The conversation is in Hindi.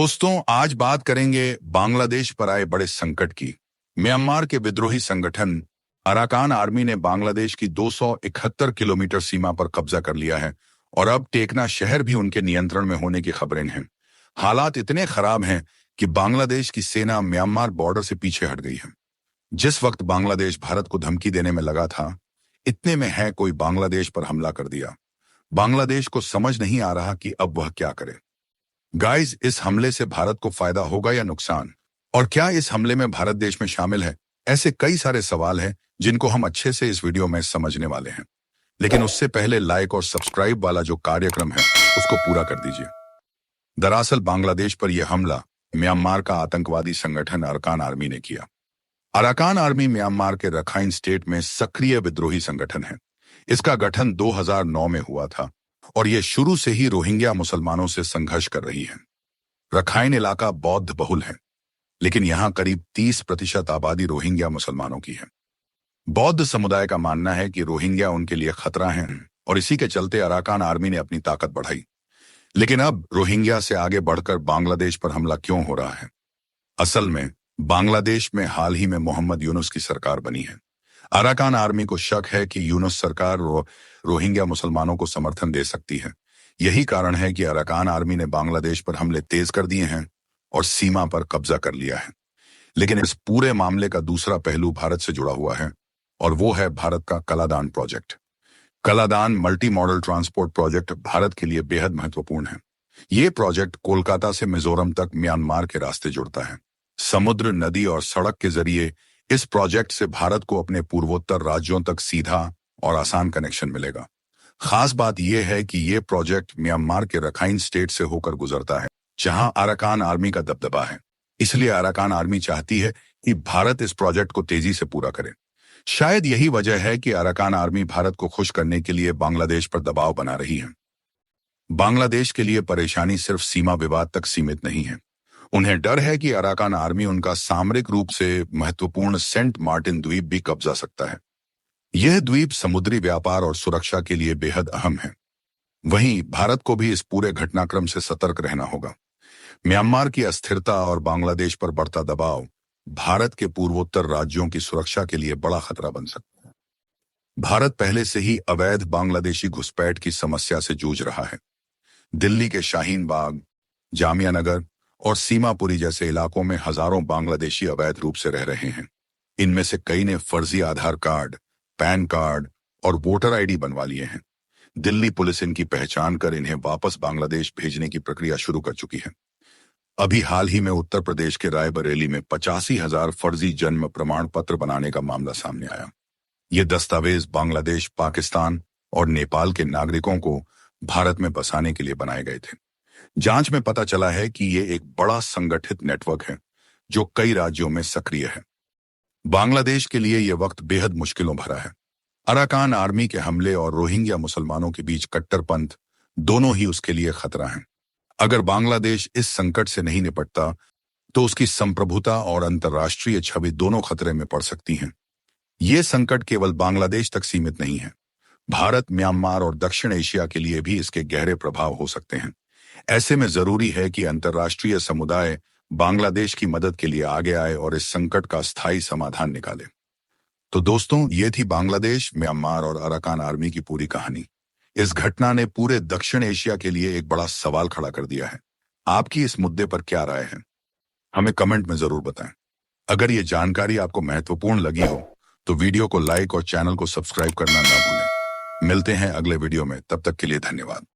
दोस्तों, आज बात करेंगे बांग्लादेश पर आए बड़े संकट की। म्यांमार के विद्रोही संगठन अराकान आर्मी ने बांग्लादेश की 271 किलोमीटर सीमा पर कब्जा कर लिया है और अब टेकना शहर भी उनके नियंत्रण में होने की खबरें हैं। हालात इतने खराब हैं कि बांग्लादेश की सेना म्यांमार बॉर्डर से पीछे हट गई है। जिस वक्त बांग्लादेश भारत को धमकी देने में लगा था, इतने में है कोई बांग्लादेश पर हमला कर दिया। बांग्लादेश को समझ नहीं आ रहा कि अब वह क्या करे। गाइस, इस हमले से भारत को फायदा होगा या नुकसान? और क्या इस हमले में भारत देश में शामिल है? ऐसे कई सारे सवाल हैं जिनको हम अच्छे से इस वीडियो में समझने वाले हैं। लेकिन उससे पहले लाइक और सब्सक्राइब वाला जो कार्यक्रम है उसको पूरा कर दीजिए। दरअसल बांग्लादेश पर यह हमला म्यांमार का आतंकवादी संगठन अराकान आर्मी ने किया। अराकान आर्मी म्यांमार के रखाइन स्टेट में सक्रिय विद्रोही संगठन है। इसका गठन 2009 में हुआ था और यह शुरू से ही रोहिंग्या मुसलमानों से संघर्ष कर रही है। रखाइन इलाका बौद्ध बहुल है, लेकिन यहां करीब 30% आबादी रोहिंग्या मुसलमानों की है। बौद्ध समुदाय का मानना है कि रोहिंग्या उनके लिए खतरा हैं और इसी के चलते अराकान आर्मी ने अपनी ताकत बढ़ाई। लेकिन अब रोहिंग्या से आगे बढ़कर बांग्लादेश पर हमला क्यों हो रहा है? असल में बांग्लादेश में हाल ही में मोहम्मद यूनुस की सरकार बनी है। अराकान आर्मी को शक है कि यूनुस सरकार रोहिंग्या मुसलमानों को समर्थन दे सकती है। यही कारण है कि अराकान आर्मी ने बांग्लादेश पर हमले तेज कर दिए हैं और सीमा पर कब्जा कर लिया है। लेकिन इस पूरे मामले का दूसरा पहलू भारत से जुड़ा हुआ है और वो है भारत का Kaladan project. Kaladan multi modal transport project Bharat के लिए बेहद महत्वपूर्ण है। ये प्रोजेक्ट कोलकाता से मिजोरम तक म्यांमार के रास्ते जुड़ता है। समुद्र, नदी और सड़क के जरिए इस प्रोजेक्ट से भारत को अपने पूर्वोत्तर राज्यों तक सीधा और आसान कनेक्शन मिलेगा। खास बात यह है कि यह प्रोजेक्ट म्यांमार के रखाइन स्टेट से होकर गुजरता है, जहां अराकान आर्मी का दबदबा है। इसलिए अराकान आर्मी चाहती है कि भारत इस प्रोजेक्ट को तेजी से पूरा करे। शायद यही वजह है कि अराकान आर्मी भारत को खुश करने के लिए बांग्लादेश पर दबाव बना रही है। बांग्लादेश के लिए परेशानी सिर्फ सीमा विवाद तक सीमित नहीं है। उन्हें डर है कि अराकान आर्मी उनका सामरिक रूप से महत्वपूर्ण सेंट मार्टिन द्वीप भी कब्जा सकता है। यह द्वीप समुद्री व्यापार और सुरक्षा के लिए बेहद अहम है। वहीं भारत को भी इस पूरे घटनाक्रम से सतर्क रहना होगा। म्यांमार की अस्थिरता और बांग्लादेश पर बढ़ता दबाव भारत के पूर्वोत्तर राज्यों की सुरक्षा के लिए बड़ा खतरा बन सकता है। भारत पहले से ही अवैध बांग्लादेशी घुसपैठ की समस्या से जूझ रहा है। दिल्ली के शाहीन बाग, जामिया नगर और सीमापुरी जैसे इलाकों में हजारों बांग्लादेशी अवैध रूप से रह रहे हैं। इनमें से कई ने फर्जी आधार कार्ड, पैन कार्ड और वोटर आईडी बनवा लिए हैं। दिल्ली पुलिस इनकी पहचान कर इन्हें वापस बांग्लादेश भेजने की प्रक्रिया शुरू कर चुकी है। अभी हाल ही में उत्तर प्रदेश के रायबरेली में 85,000 फर्जी जन्म प्रमाण पत्र बनाने का मामला सामने आया। ये दस्तावेज बांग्लादेश, पाकिस्तान और नेपाल के नागरिकों को भारत में बसाने के लिए बनाए गए थे। जांच में पता चला है कि ये एक बड़ा संगठित नेटवर्क है जो कई राज्यों में सक्रिय है। बांग्लादेश के लिए यह वक्त बेहद मुश्किलों भरा है। अराकान आर्मी के हमले और रोहिंग्या मुसलमानों के बीच कट्टरपंथ दोनों ही उसके लिए खतरा हैं। अगर बांग्लादेश इस संकट से नहीं निपटता तो उसकी संप्रभुता और अंतर्राष्ट्रीय छवि दोनों खतरे में पड़ सकती हैं। ये संकट केवल बांग्लादेश तक सीमित नहीं है। भारत, म्यांमार और दक्षिण एशिया के लिए भी इसके गहरे प्रभाव हो सकते हैं। ऐसे में जरूरी है कि अंतर्राष्ट्रीय समुदाय बांग्लादेश की मदद के लिए आगे आए और इस संकट का स्थायी समाधान निकाले। तो दोस्तों, ये थी बांग्लादेश, म्यांमार और अराकान आर्मी की पूरी कहानी। इस घटना ने पूरे दक्षिण एशिया के लिए एक बड़ा सवाल खड़ा कर दिया है। आपकी इस मुद्दे पर क्या राय है? हमें कमेंट में जरूर बताएं। अगर ये जानकारी आपको महत्वपूर्ण लगी हो तो वीडियो को लाइक और चैनल को सब्सक्राइब करना ना भूलें। मिलते हैं अगले वीडियो में, तब तक के लिए धन्यवाद।